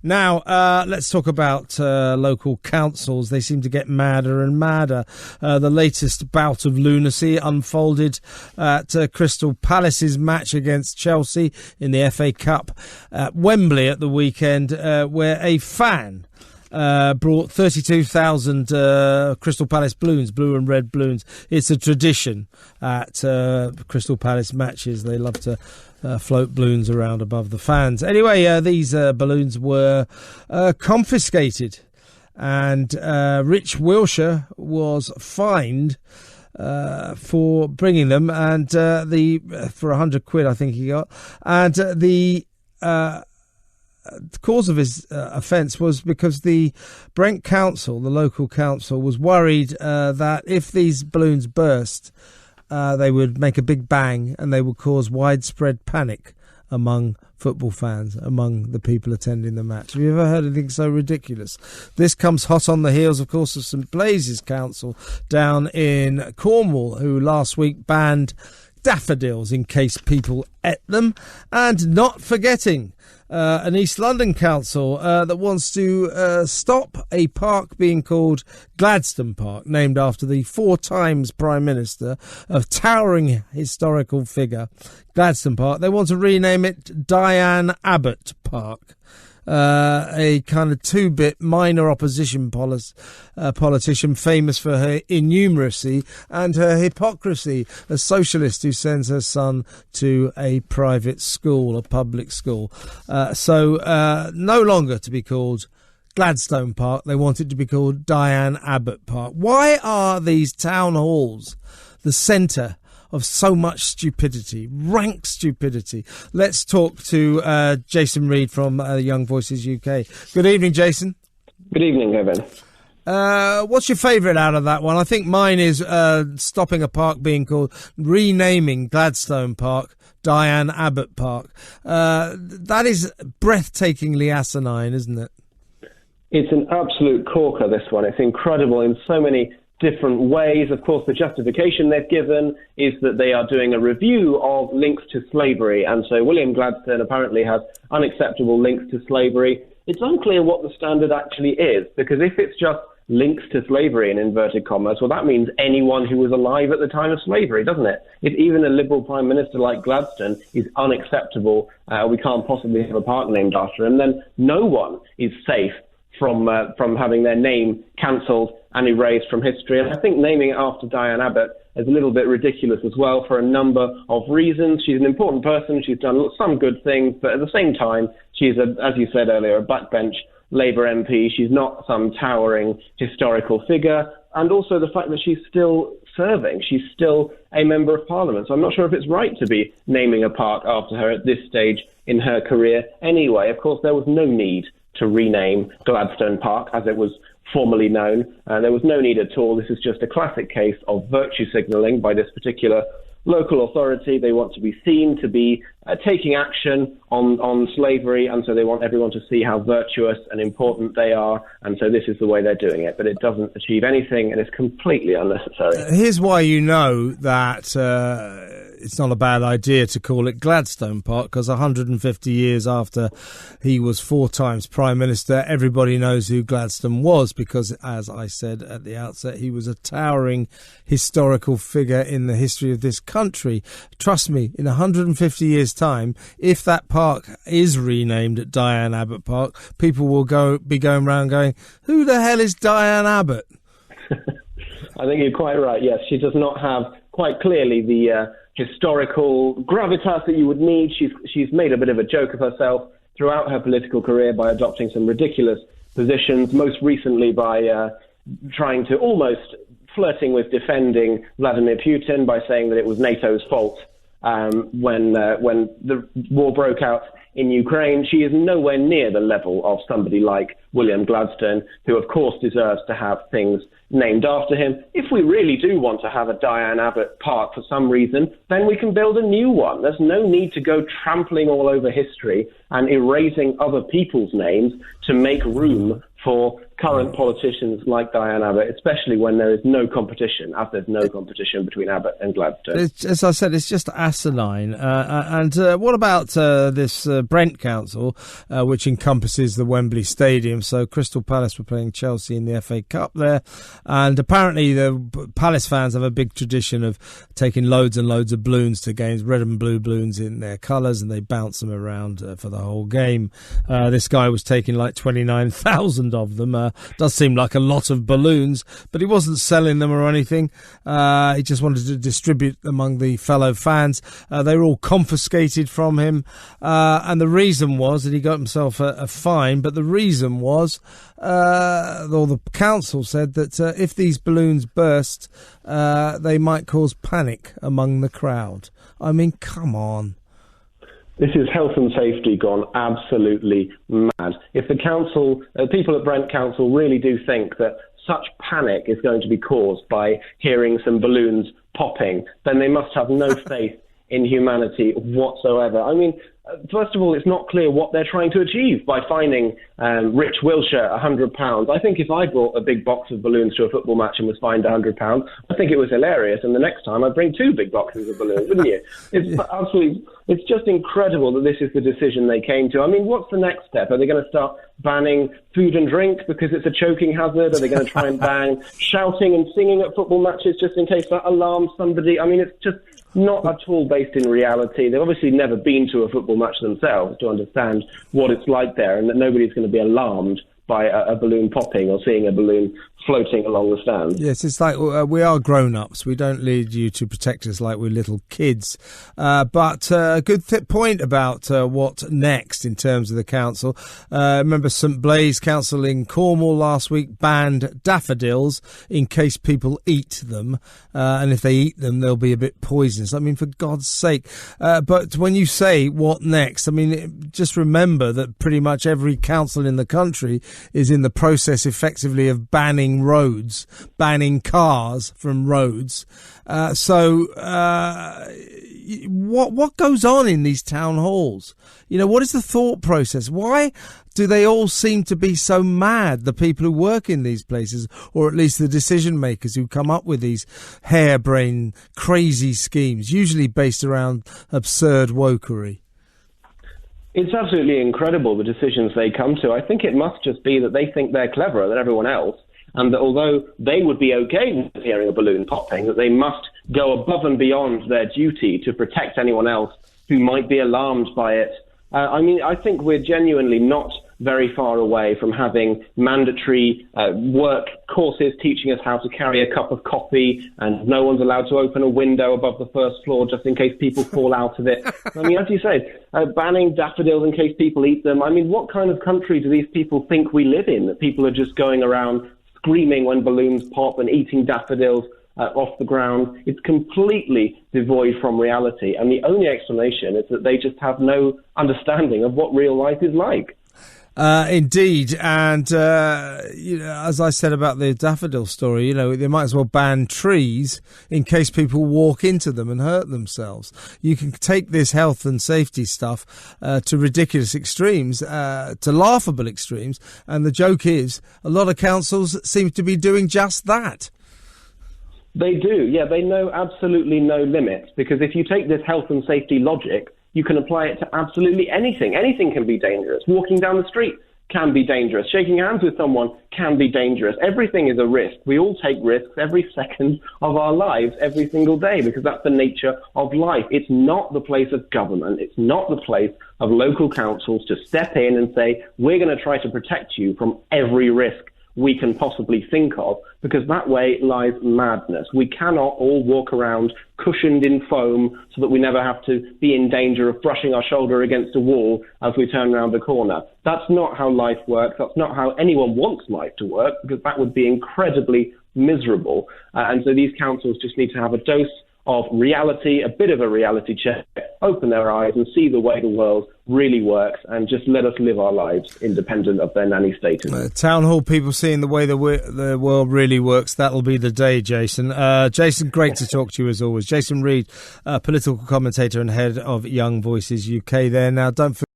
Now, let's talk about local councils. They seem to get madder and madder. The latest bout of lunacy unfolded at Crystal Palace's match against Chelsea in the FA Cup at Wembley at the weekend, where a fan brought 32,000 Crystal Palace balloons, blue and red balloons. It's a tradition at Crystal Palace matches. They love to float balloons around above the fans. Anyway, these balloons were confiscated, and Rich Wilshire was fined for bringing them, and for £100, I think he got, and the cause of his offence was because the Brent Council, the local council, was worried that if these balloons burst, they would make a big bang and they would cause widespread panic among football fans, among the people attending the match. Have you ever heard anything so ridiculous? This comes hot on the heels, of course, of St Blaise's Council down in Cornwall, who last week banned daffodils in case people ate them, and not forgetting an East London council that wants to stop a park being called Gladstone Park, named after the 4 times Prime Minister of towering historical figure Gladstone Park. They want to rename it Diane Abbott Park. A kind of 2-bit minor opposition politician famous for her innumeracy and her hypocrisy, a socialist who sends her son to a private school, a public school. So no longer to be called Gladstone Park, they want it to be called Diane Abbott Park. Why are these town halls the centre of so much stupidity, rank stupidity? Let's talk to Jason Reed from Young Voices UK. Good evening, Jason. Good evening, Kevin. What's your favourite out of that one? I think mine is stopping a park being called, renaming Gladstone Park Diane Abbott Park. That is breathtakingly asinine, isn't it? It's an absolute corker, this one. It's incredible in so many different ways. Of course, the justification they've given is that they are doing a review of links to slavery, and so William Gladstone apparently has unacceptable links to slavery. It's unclear what the standard actually is, because if it's just links to slavery in inverted commas, well, that means anyone who was alive at the time of slavery, doesn't it? If even a Liberal Prime Minister like Gladstone is unacceptable, we can't possibly have a park named after him, then no one is safe from having their name cancelled and erased from history. And I think naming it after Diane Abbott is a little bit ridiculous as well, for a number of reasons. She's an important person. She's done some good things, but at the same time, she's, as you said earlier, a backbench Labour MP. She's not some towering historical figure. And also the fact that she's still serving. She's still a Member of Parliament. So I'm not sure if it's right to be naming a park after her at this stage in her career. Anyway, of course, there was no need to rename Gladstone Park as it was formerly known. There was no need at all. This is just a classic case of virtue signalling by this particular local authority. They want to be seen to be taking action on slavery, and so they want everyone to see how virtuous and important they are, and so this is the way they're doing it. But it doesn't achieve anything, and it's completely unnecessary. Here's why you know that it's not a bad idea to call it Gladstone Park, because 150 years after he was 4 times Prime Minister, everybody knows who Gladstone was, because, as I said at the outset, he was a towering historical figure in the history of this country. Trust me, in 150 years' time, if that park is renamed Diane Abbott Park, people will be going around going, who the hell is Diane Abbott? I think you're quite right, yes. She does not have quite clearly the historical gravitas that you would need. She's made a bit of a joke of herself throughout her political career by adopting some ridiculous positions, most recently by trying to almost flirting with defending Vladimir Putin by saying that it was NATO's fault when the war broke out in Ukraine. She is nowhere near the level of somebody like William Gladstone, who of course deserves to have things named after him. If we really do want to have a Diane Abbott Park for some reason, then we can build a new one. There's no need to go trampling all over history and erasing other people's names to make room for current politicians like Diane Abbott, especially when there is no competition, as there's no competition between Abbott and Gladstone. As I said, it's just asinine. And what about this Brent Council, which encompasses the Wembley Stadium? So Crystal Palace were playing Chelsea in the FA Cup there, and apparently the Palace fans have a big tradition of taking loads and loads of balloons to games, red and blue balloons in their colours, and they bounce them around for the whole game. This guy was taking like 29,000 of them. Does seem like a lot of balloons, but he wasn't selling them or anything. He just wanted to distribute among the fellow fans. They were all confiscated from him, and the reason was that he got himself a fine, but the reason was, or the council said that if these balloons burst, they might cause panic among the crowd. I mean, come on. This is health and safety gone absolutely mad. If the council, people at Brent Council really do think that such panic is going to be caused by hearing some balloons popping, then they must have no faith in humanity whatsoever. I mean, first of all, it's not clear what they're trying to achieve by fining Rich Wilshire £100. I think if I brought a big box of balloons to a football match and was fined £100, I think it was hilarious. And the next time I'd bring 2 big boxes of balloons, wouldn't you? It's just incredible that this is the decision they came to. I mean, what's the next step? Are they going to start banning food and drink because it's a choking hazard? Are they going to try and ban shouting and singing at football matches just in case that alarms somebody? I mean, it's just not at all based in reality. They've obviously never been to a football match themselves to understand what it's like there, and that nobody's going to be alarmed by a balloon popping or seeing a balloon floating along the stand. Yes, it's like we are grown-ups. We don't need you to protect us like we're little kids. But a good point about what next in terms of the council. Remember St Blaise Council in Cornwall last week banned daffodils in case people eat them. And if they eat them, they'll be a bit poisonous. I mean, for God's sake. But when you say what next, I mean, just remember that pretty much every council in the country is in the process effectively of banning roads, banning cars from roads. What goes on in these town halls? You know, what is the thought process? Why do they all seem to be so mad, the people who work in these places, or at least the decision makers who come up with these harebrained, crazy schemes, usually based around absurd wokery? It's absolutely incredible, the decisions they come to. I think it must just be that they think they're cleverer than everyone else, and that although they would be okay with hearing a balloon popping, that they must go above and beyond their duty to protect anyone else who might be alarmed by it. I mean, I think we're genuinely not very far away from having mandatory work courses teaching us how to carry a cup of coffee, and no one's allowed to open a window above the first floor just in case people fall out of it. I mean, as you say, banning daffodils in case people eat them. I mean, what kind of country do these people think we live in, that people are just going around screaming when balloons pop and eating daffodils off the ground? It's completely devoid from reality, and the only explanation is that they just have no understanding of what real life is like. Indeed, and as I said about the daffodil story, they might as well ban trees in case people walk into them and hurt themselves. You can take this health and safety stuff to ridiculous extremes, to laughable extremes, and the joke is a lot of councils seem to be doing just that. They do, yeah. They know absolutely no limits, because if you take this health and safety logic, you can apply it to absolutely anything. Anything can be dangerous. Walking down the street can be dangerous. Shaking hands with someone can be dangerous. Everything is a risk. We all take risks every second of our lives, every single day, because that's the nature of life. It's not the place of government. It's not the place of local councils to step in and say, we're going to try to protect you from every risk we can possibly think of, because that way lies madness. We cannot all walk around cushioned in foam so that we never have to be in danger of brushing our shoulder against a wall as we turn around the corner. That's not how life works. That's not how anyone wants life to work, because that would be incredibly miserable. And so these councils just need to have a dose of reality, a bit of a reality check, open their eyes and see the way the world really works, and just let us live our lives independent of their nanny status. Town hall people seeing the way the world really works, that'll be the day, Jason. Jason, great to talk to you as always. Jason Reed, political commentator and head of Young Voices UK there. Now, don't forget